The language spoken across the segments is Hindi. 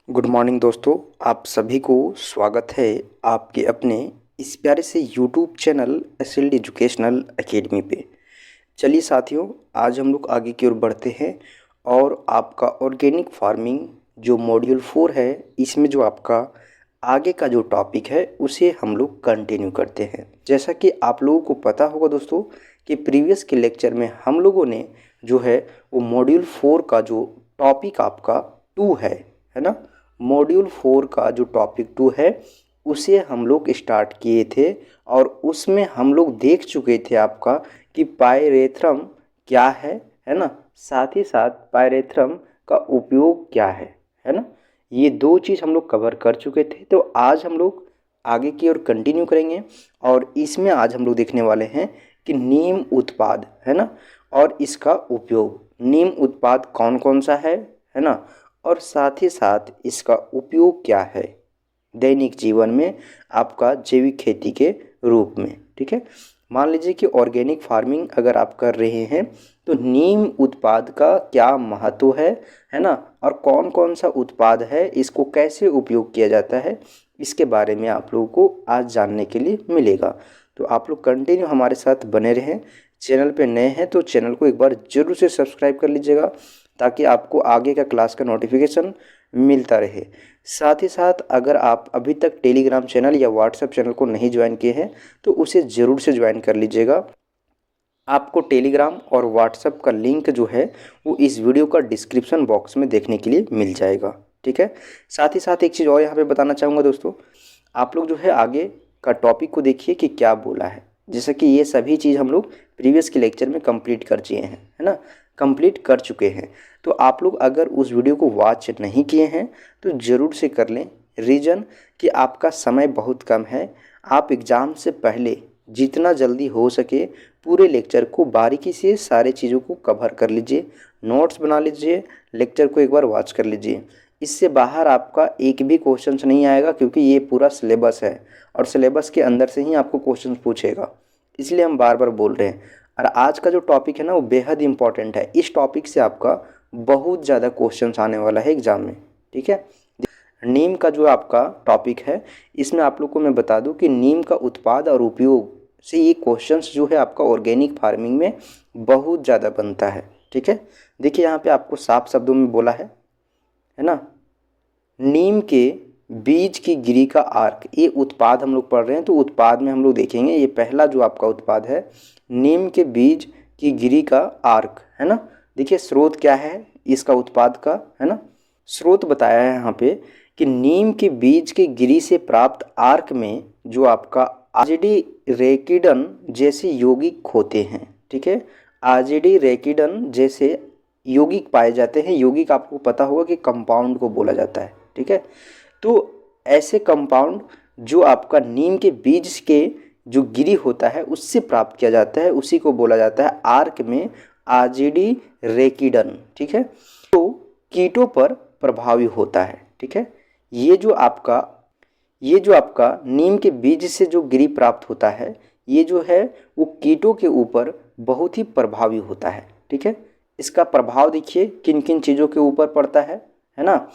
गुड मॉर्निंग दोस्तों, आप सभी को स्वागत है आपके अपने इस प्यारे से YouTube channel SLD educational academy पे। चलिए साथियों, आज हम लोग आगे की ओर बढ़ते हैं और आपका ऑर्गेनिक फार्मिंग जो मॉड्यूल 4 है, इसमें जो आपका आगे का जो टॉपिक है उसे हम लोग कंटिन्यू करते हैं। जैसा कि आप लोगों को पता होगा दोस्तों कि प्रीवियस के लेक्चर में हम लोगों ने जो है वो मॉड्यूल 4 का जो टॉपिक आपका 2 है ना। मॉड्यूल 4 का जो टॉपिक 2 है उसे हम लोग स्टार्ट किए थे और उसमें हम लोग देख चुके थे आपका कि पायरेथ्रम क्या है ना। साथ ही साथ पायरेथ्रम का उपयोग क्या है ना। ये दो चीज़ हम लोग कवर कर चुके थे। तो आज हम लोग आगे की ओर कंटिन्यू करेंगे और इसमें आज हम लोग देखने वाले हैं कि नीम उत्पाद है ना और इसका उपयोग। नीम उत्पाद कौन कौन सा है ना, और साथ ही साथ इसका उपयोग क्या है दैनिक जीवन में आपका जैविक खेती के रूप में। ठीक है, मान लीजिए कि ऑर्गेनिक फार्मिंग अगर आप कर रहे हैं तो नीम उत्पाद का क्या महत्व है ना, और कौन कौन सा उत्पाद है, इसको कैसे उपयोग किया जाता है, इसके बारे में आप लोगों को आज जानने के लिए मिलेगा। तो आप लोग कंटिन्यू हमारे साथ बने रहें। चैनल पे नए हैं तो चैनल को एक बार ज़रूर से सब्सक्राइब कर लीजिएगा ताकि आपको आगे का क्लास का नोटिफिकेशन मिलता रहे। साथ ही साथ अगर आप अभी तक टेलीग्राम चैनल या व्हाट्सएप चैनल को नहीं ज्वाइन किए हैं तो उसे ज़रूर से ज्वाइन कर लीजिएगा। आपको टेलीग्राम और व्हाट्सएप का लिंक जो है वो इस वीडियो का डिस्क्रिप्शन बॉक्स में देखने के लिए मिल जाएगा। ठीक है, साथ ही साथ एक चीज़ और यहाँ पे बताना चाहूँगा दोस्तों, आप लोग जो है आगे का टॉपिक को देखिए कि क्या बोला है। जैसे कि ये सभी चीज़ हम लोग प्रीवियस के लेक्चर में कंप्लीट कर चुके हैं, है ना, कंप्लीट कर चुके हैं। तो आप लोग अगर उस वीडियो को वॉच नहीं किए हैं तो ज़रूर से कर लें। रीज़न कि आपका समय बहुत कम है। आप एग्ज़ाम से पहले जितना जल्दी हो सके पूरे लेक्चर को बारीकी से सारे चीज़ों को कवर कर लीजिए, नोट्स बना लीजिए, लेक्चर को एक बार वॉच कर लीजिए। इससे बाहर आपका एक भी क्वेश्चन नहीं आएगा क्योंकि ये पूरा सिलेबस है और सिलेबस के अंदर से ही आपको क्वेश्चन पूछेगा, इसलिए हम बार बार बोल रहे हैं। और आज का जो टॉपिक है ना वो बेहद इंपॉर्टेंट है। इस टॉपिक से आपका बहुत ज़्यादा क्वेश्चन आने वाला है एग्ज़ाम में। ठीक है, नीम का जो आपका टॉपिक है इसमें आप लोग को मैं बता दूं कि नीम का उत्पाद और उपयोग से ये क्वेश्चंस जो है आपका ऑर्गेनिक फार्मिंग में बहुत ज़्यादा बनता है। ठीक है, देखिए यहाँ पे आपको साफ शब्दों में बोला है ना, नीम के बीज की गिरी का आर्क, ये उत्पाद हम लोग पढ़ रहे हैं। तो उत्पाद में हम लोग देखेंगे ये पहला जो आपका उत्पाद है नीम के बीज की गिरी का आर्क, है ना। देखिए स्रोत क्या है इसका उत्पाद का, है ना। स्रोत बताया है यहाँ पे कि नीम के बीज के गिरी से प्राप्त आर्क में जो आपका आजिडी रेकिडन जैसे यौगिक होते हैं। ठीक है, आजिडी रेकिडन जैसे यौगिक पाए जाते हैं। यौगिक आपको पता होगा कि कंपाउंड को बोला जाता है। ठीक है, तो ऐसे कंपाउंड जो आपका नीम के बीज के जो गिरी होता है उससे प्राप्त किया जाता है, उसी को बोला जाता है आर्क में आजिडी रेकिडन। ठीक है, तो कीटों पर प्रभावी होता है। ठीक है, ये जो आपका नीम के बीज से जो गिरी प्राप्त होता है ये जो है वो कीटों के ऊपर बहुत ही प्रभावी होता है। ठीक है, इसका प्रभाव देखिए किन किन चीज़ों के ऊपर पड़ता है ना।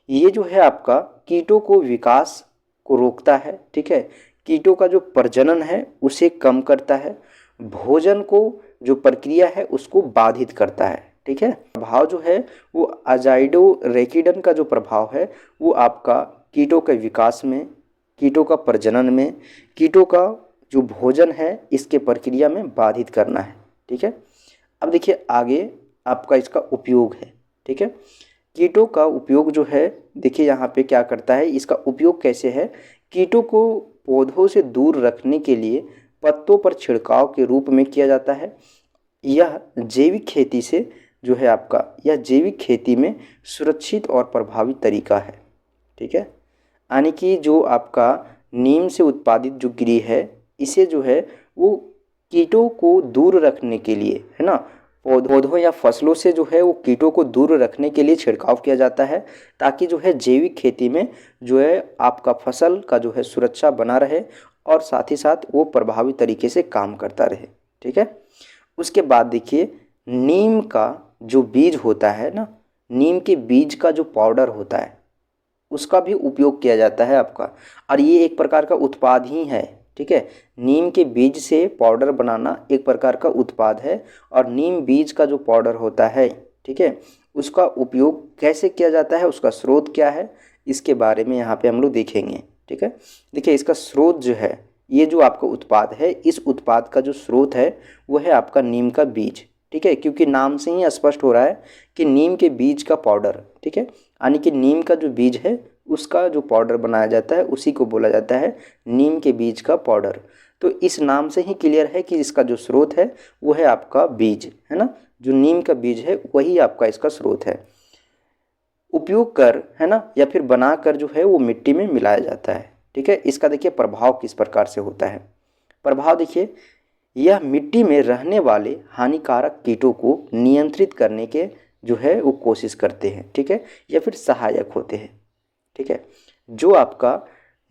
ये जो है आपका कीटों को विकास को रोकता है। ठीक है, कीटों का जो प्रजनन है उसे कम करता है, भोजन को जो प्रक्रिया है उसको बाधित करता है। ठीक है, प्रभाव जो है वो अजाइडो रेकिडन का जो प्रभाव है वो आपका कीटों के विकास में, कीटों का प्रजनन में, कीटों का जो भोजन है इसके प्रक्रिया में बाधित करना है। ठीक है, अब देखिए आगे आपका इसका उपयोग है। ठीक है, कीटों का उपयोग जो है देखिए यहाँ पे क्या करता है, इसका उपयोग कैसे है। कीटों को पौधों से दूर रखने के लिए पत्तों पर छिड़काव के रूप में किया जाता है। यह जैविक खेती से जो है आपका, यह जैविक खेती में सुरक्षित और प्रभावी तरीका है। ठीक है, यानी कि जो आपका नीम से उत्पादित जो गिरी है इसे जो है वो कीटों को दूर रखने के लिए, है ना, पौधों या फसलों से जो है वो कीटों को दूर रखने के लिए छिड़काव किया जाता है ताकि जो है जैविक खेती में जो है आपका फसल का जो है सुरक्षा बना रहे और साथ ही साथ वो प्रभावी तरीके से काम करता रहे। ठीक है, उसके बाद देखिए नीम का जो बीज होता है ना, नीम के बीज का जो पाउडर होता है उसका भी उपयोग किया जाता है आपका। और ये एक प्रकार का उत्पाद ही है, ठीक है। नीम के बीज से पाउडर बनाना एक प्रकार का उत्पाद है, और नीम बीज का जो पाउडर होता है, ठीक है, उसका उपयोग कैसे किया जाता है, उसका स्रोत क्या है, इसके बारे में यहाँ पे हम लोग देखेंगे, ठीक है। देखिए इसका स्रोत जो है, ये जो आपका उत्पाद है, इस उत्पाद का जो स्रोत है वो है आपका नीम का बीज, ठीक है। क्योंकि नाम से ही स्पष्ट हो रहा है कि नीम के बीज का पाउडर, ठीक है, यानी कि नीम का जो बीज है उसका जो पाउडर बनाया जाता है उसी को बोला जाता है नीम के बीज का पाउडर। तो इस नाम से ही क्लियर है कि इसका जो स्रोत है वो है आपका बीज, है ना, जो नीम का बीज है वही आपका इसका स्रोत है। उपयोग कर, है ना, या फिर बनाकर जो है वो मिट्टी में मिलाया जाता है, ठीक है। इसका देखिए प्रभाव किस प्रकार से होता है। प्रभाव देखिए, यह मिट्टी में रहने वाले हानिकारक कीटों को नियंत्रित करने के जो है वो कोशिश करते हैं, ठीक है, या फिर सहायक होते हैं, ठीक है। जो आपका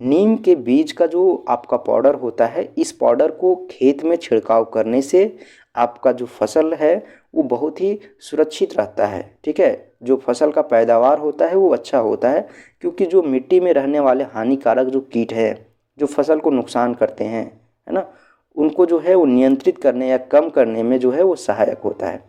नीम के बीज का जो आपका पाउडर होता है, इस पाउडर को खेत में छिड़काव करने से आपका जो फसल है वो बहुत ही सुरक्षित रहता है, ठीक है। जो फसल का पैदावार होता है वो अच्छा होता है, क्योंकि जो मिट्टी में रहने वाले हानिकारक जो कीट है जो फसल को नुकसान करते हैं, है ना, उनको जो है वो नियंत्रित करने या कम करने में जो है वो सहायक होता है।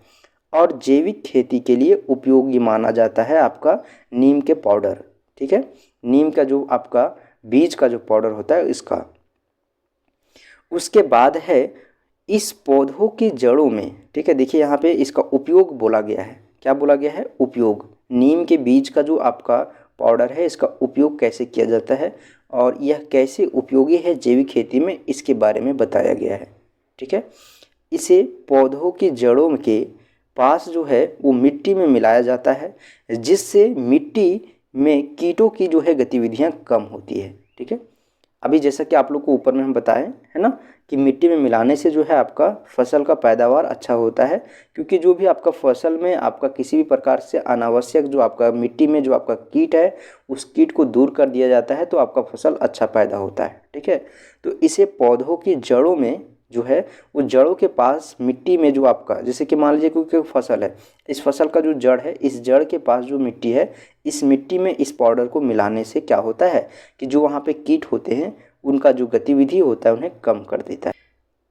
और जैविक खेती के लिए उपयोगी माना जाता है आपका नीम के पाउडर, ठीक है, नीम का जो आपका बीज का जो पाउडर होता है इसका। उसके बाद है इस पौधों की जड़ों में, ठीक है, देखिए यहाँ पे इसका उपयोग बोला गया है, क्या बोला गया है, उपयोग। नीम के बीज का जो आपका पाउडर है इसका उपयोग कैसे किया जाता है और यह कैसे उपयोगी है जैविक खेती में, इसके बारे में बताया गया है, ठीक है। इसे पौधों की जड़ों के पास जो है वो मिट्टी में मिलाया जाता है, जिससे मिट्टी में कीटों की जो है गतिविधियां कम होती है, ठीक है। अभी जैसा कि आप लोग को ऊपर में हम बताएं, है ना, कि मिट्टी में मिलाने से जो है आपका फसल का पैदावार अच्छा होता है, क्योंकि जो भी आपका फसल में आपका किसी भी प्रकार से अनावश्यक जो आपका मिट्टी में जो आपका कीट है उस कीट को दूर कर दिया जाता है, तो आपका फसल अच्छा पैदा होता है, ठीक है। तो इसे पौधों की जड़ों में जो है वो जड़ों के पास मिट्टी में जो आपका, जैसे कि मान लीजिए कोई फसल है, इस फसल का जो जड़ है, इस जड़ के पास जो मिट्टी है, इस मिट्टी में इस पाउडर को मिलाने से क्या होता है कि जो वहाँ पे कीट होते हैं उनका जो गतिविधि होता है उन्हें कम कर देता है।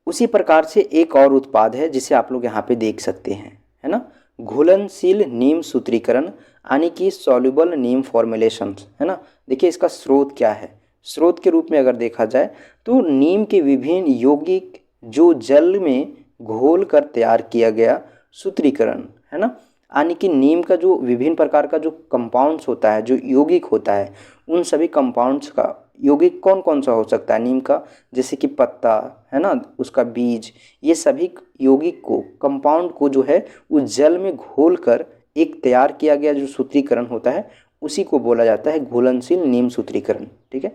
उसी प्रकार से एक और उत्पाद है जिसे आप लोग यहाँ पे देख सकते हैं, है ना, घुलनशील नीम सूत्रीकरण, यानी कि सॉल्युबल नीम फॉर्मुलेशंस, है ना। देखिए इसका स्रोत क्या है, स्रोत के रूप में अगर देखा जाए तो नीम के विभिन्न यौगिक जो जल में घोल कर तैयार किया गया सूत्रीकरण, है ना, यानी कि नीम का जो विभिन्न प्रकार का जो कंपाउंड्स होता है, जो यौगिक होता है, उन सभी कंपाउंड्स का यौगिक कौन कौन सा हो सकता है नीम का, जैसे कि पत्ता, है ना, उसका बीज, ये सभी यौगिक को, कंपाउंड को जो है उस जल में घोल कर एक तैयार किया गया जो सूत्रीकरण होता है उसी को बोला जाता है घुलनशील नीम सूत्रीकरण, ठीक है।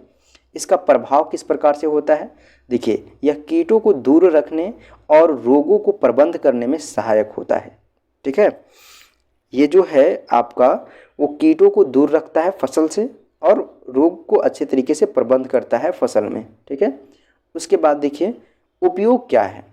इसका प्रभाव किस प्रकार से होता है, देखिए यह कीटों को दूर रखने और रोगों को प्रबंध करने में सहायक होता है, ठीक है। ये जो है आपका वो कीटों को दूर रखता है फसल से और रोग को अच्छे तरीके से प्रबंध करता है फसल में, ठीक है। उसके बाद देखिए उपयोग क्या है,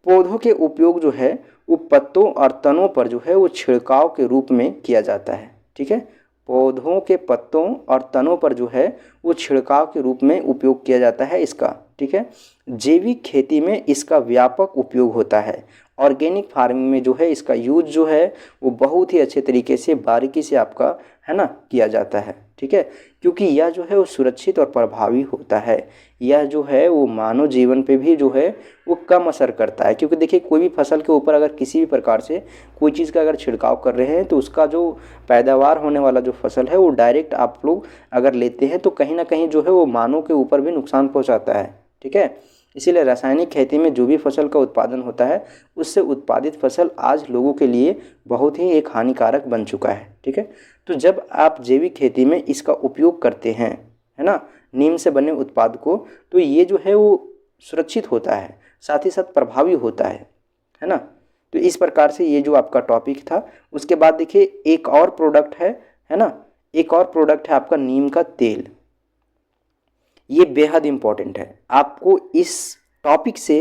पौधों के उपयोग जो है वो पत्तों और तनों पर जो है वो छिड़काव के रूप में किया जाता है, ठीक है। पौधों के पत्तों और तनों पर जो है वो छिड़काव के रूप में उपयोग किया जाता है इसका, ठीक है। जैविक खेती में इसका व्यापक उपयोग होता है। ऑर्गेनिक फार्मिंग में जो है इसका यूज जो है वो बहुत ही अच्छे तरीके से बारीकी से आपका, है ना, किया जाता है, ठीक है। क्योंकि यह जो है वो सुरक्षित और प्रभावी होता है। यह जो है वो मानव जीवन पे भी जो है वो कम असर करता है, क्योंकि देखिए कोई भी फसल के ऊपर अगर किसी भी प्रकार से कोई चीज़ का अगर छिड़काव कर रहे हैं तो उसका जो पैदावार होने वाला जो फसल है वो डायरेक्ट आप लोग अगर लेते हैं तो कहीं ना कहीं जो है वो मानव के ऊपर भी नुकसान पहुँचाता है, ठीक है। इसीलिए रासायनिक खेती में जो भी फसल का उत्पादन होता है उससे उत्पादित फसल आज लोगों के लिए बहुत ही एक हानिकारक बन चुका है, ठीक है। तो जब आप जैविक खेती में इसका उपयोग करते हैं, है ना, नीम से बने उत्पाद को, तो ये जो है वो सुरक्षित होता है, साथ ही साथ प्रभावी होता है ना। तो इस प्रकार से ये जो आपका टॉपिक था। उसके बाद देखिए एक और प्रोडक्ट है ना, एक और प्रोडक्ट है आपका नीम का तेल। ये बेहद इम्पॉर्टेंट है, आपको इस टॉपिक से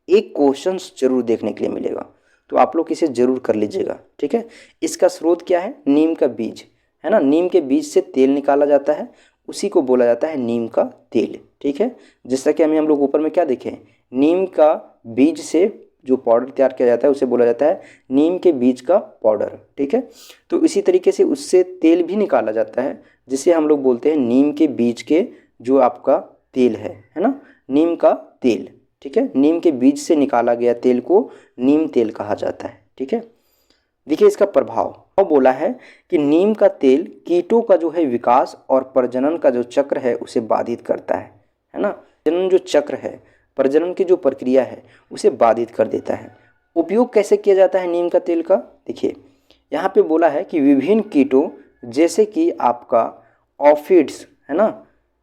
एक क्वेश्चन जरूर देखने के लिए मिलेगा, तो आप लोग इसे जरूर कर लीजिएगा, ठीक है। इसका स्रोत क्या है, नीम का बीज, है ना, नीम के बीज से तेल निकाला जाता है, उसी को बोला जाता है नीम का तेल। ठीक है, जैसा कि हम लोग ऊपर में क्या देखें, नीम का बीज से जो पाउडर तैयार किया जाता है उसे बोला जाता है नीम के बीज का पाउडर। ठीक है, तो इसी तरीके से उससे तेल भी निकाला जाता है, जिसे हम लोग बोलते हैं नीम के बीज के जो आपका तेल है ना, नीम का तेल। ठीक है, नीम के बीज से निकाला गया तेल को नीम तेल कहा जाता है। ठीक है, देखिए इसका प्रभाव बोला है कि नीम का तेल कीटों का जो है विकास और प्रजनन का जो चक्र है उसे बाधित करता है ना, प्रजनन जो चक्र है, प्रजनन की जो प्रक्रिया है उसे बाधित कर देता है। उपयोग कैसे किया जाता है नीम का तेल का, देखिए यहाँ पे बोला है कि विभिन्न कीटों जैसे कि आपका ऑफिड्स है ना,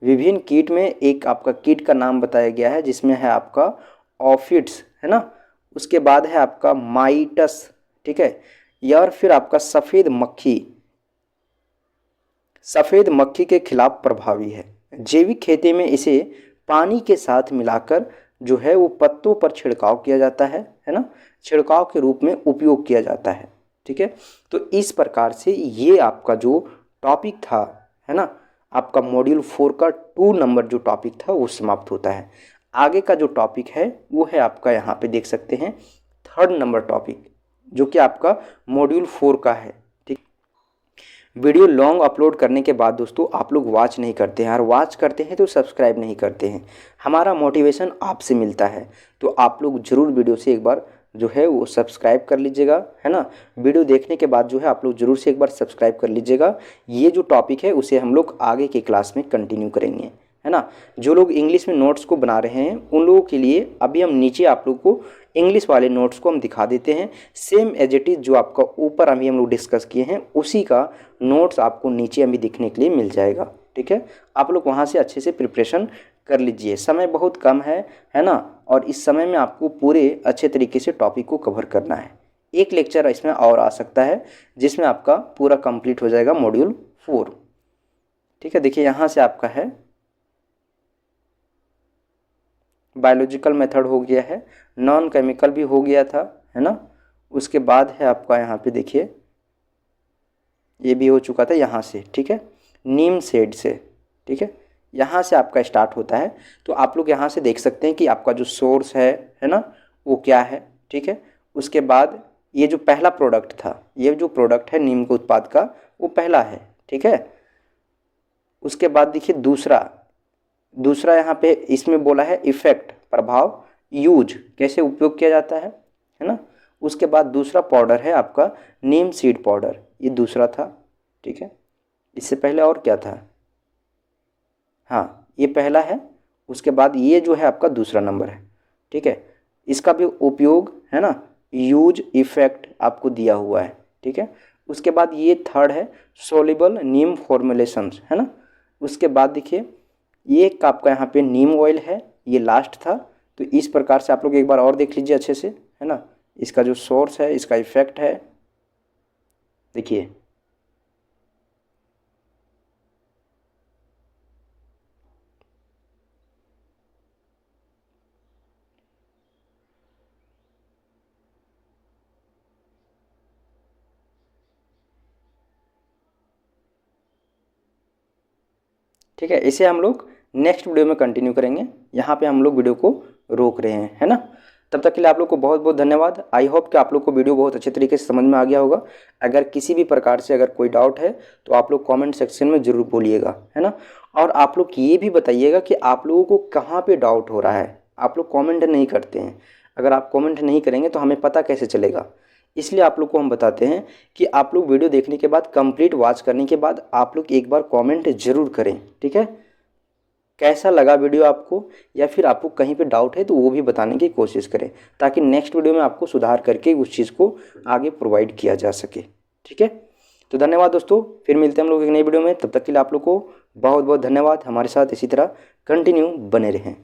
विभिन्न कीट में एक आपका कीट का नाम बताया गया है जिसमें है आपका ऑफिड्स है ना, उसके बाद है आपका माइटस। ठीक है, या फिर आपका सफ़ेद मक्खी के खिलाफ प्रभावी है। जैविक खेती में इसे पानी के साथ मिलाकर जो है वो पत्तों पर छिड़काव किया जाता है ना, छिड़काव के रूप में उपयोग किया जाता है। ठीक है, तो इस प्रकार से ये आपका जो टॉपिक था है ना, आपका मॉड्यूल 4 का 2 नंबर जो टॉपिक था वो समाप्त होता है। आगे का जो टॉपिक है वो है आपका यहाँ पे देख सकते हैं 3rd नंबर टॉपिक, जो कि आपका मॉड्यूल 4 का है। ठीक, वीडियो लॉन्ग अपलोड करने के बाद दोस्तों आप लोग वॉच नहीं करते हैं, और वॉच करते हैं तो सब्सक्राइब नहीं करते हैं। हमारा मोटिवेशन आपसे मिलता है, तो आप लोग ज़रूर वीडियो से एक बार जो है वो सब्सक्राइब कर लीजिएगा है ना। वीडियो देखने के बाद जो है आप लोग ज़रूर से एक बार सब्सक्राइब कर लीजिएगा। ये जो टॉपिक है उसे हम लोग आगे के क्लास में कंटिन्यू करेंगे है ना। जो लोग इंग्लिश में नोट्स को बना रहे हैं उन लोगों के लिए अभी हम नीचे आप लोग को इंग्लिश वाले नोट्स को हम दिखा देते हैं। सेम एज इट इज़ जो आपका ऊपर अभी हम लोग डिस्कस किए हैं उसी का नोट्स आपको नीचे अभी दिखने के लिए मिल जाएगा। ठीक है, आप लोग वहाँ से अच्छे से प्रिपरेशन कर लीजिए। समय बहुत कम है ना, और इस समय में आपको पूरे अच्छे तरीके से टॉपिक को कवर करना है। एक लेक्चर इसमें और आ सकता है जिसमें आपका पूरा कंप्लीट हो जाएगा मॉड्यूल 4। ठीक है, देखिए यहाँ से आपका है बायोलॉजिकल मेथड हो गया है, नॉन केमिकल भी हो गया था है ना। उसके बाद है आपका यहाँ पे देखिए ये भी हो चुका था यहाँ से। ठीक है, नीम सेड से। ठीक है, यहाँ से आपका स्टार्ट होता है, तो आप लोग यहाँ से देख सकते हैं कि आपका जो सोर्स है ना वो क्या है। ठीक है, उसके बाद ये जो पहला प्रोडक्ट था, ये जो प्रोडक्ट है नीम के उत्पाद का वो पहला है। ठीक है, उसके बाद देखिए दूसरा यहाँ पे इसमें बोला है इफेक्ट, प्रभाव, यूज, कैसे उपयोग किया जाता है ना। उसके बाद दूसरा पाउडर है आपका नीम सीड पाउडर, ये दूसरा था। ठीक है, इससे पहले और क्या था, हाँ ये पहला है। उसके बाद ये जो है आपका दूसरा नंबर है। ठीक है, इसका भी उपयोग है ना, यूज, इफेक्ट आपको दिया हुआ है। ठीक है, उसके बाद ये 3rd है सोल्यूबल नीम फॉर्मुलेशंस है ना। उसके बाद देखिए ये एक आपका यहाँ पे नीम ऑयल है, ये लास्ट था। तो इस प्रकार से आप लोग एक बार और देख लीजिए अच्छे से है ना, इसका जो सोर्स है, इसका इफेक्ट है, देखिए ठीक है। इसे हम लोग नेक्स्ट वीडियो में कंटिन्यू करेंगे, यहाँ पे हम लोग वीडियो को रोक रहे हैं है ना। तब तक के लिए आप लोग को बहुत बहुत धन्यवाद। आई होप कि आप लोग को वीडियो बहुत अच्छे तरीके से समझ में आ गया होगा। अगर किसी भी प्रकार से अगर कोई डाउट है तो आप लोग कमेंट सेक्शन में ज़रूर बोलिएगा है ना। और आप लोग ये भी बताइएगा कि आप लोगों को कहाँ पे डाउट हो रहा है। आप लोग कमेंट नहीं करते हैं, अगर आप कमेंट नहीं करेंगे तो हमें पता कैसे चलेगा। इसलिए आप लोग को हम बताते हैं कि आप लोग वीडियो देखने के बाद, कंप्लीट वॉच करने के बाद आप लोग एक बार कमेंट ज़रूर करें। ठीक है, कैसा लगा वीडियो आपको, या फिर आपको कहीं पे डाउट है तो वो भी बताने की कोशिश करें, ताकि नेक्स्ट वीडियो में आपको सुधार करके उस चीज़ को आगे प्रोवाइड किया जा सके। ठीक है, तो धन्यवाद दोस्तों, फिर मिलते हैं हम लोग एक नई वीडियो में। तब तक के लिए आप लोग को बहुत बहुत धन्यवाद। हमारे साथ इसी तरह कंटिन्यू बने रहें।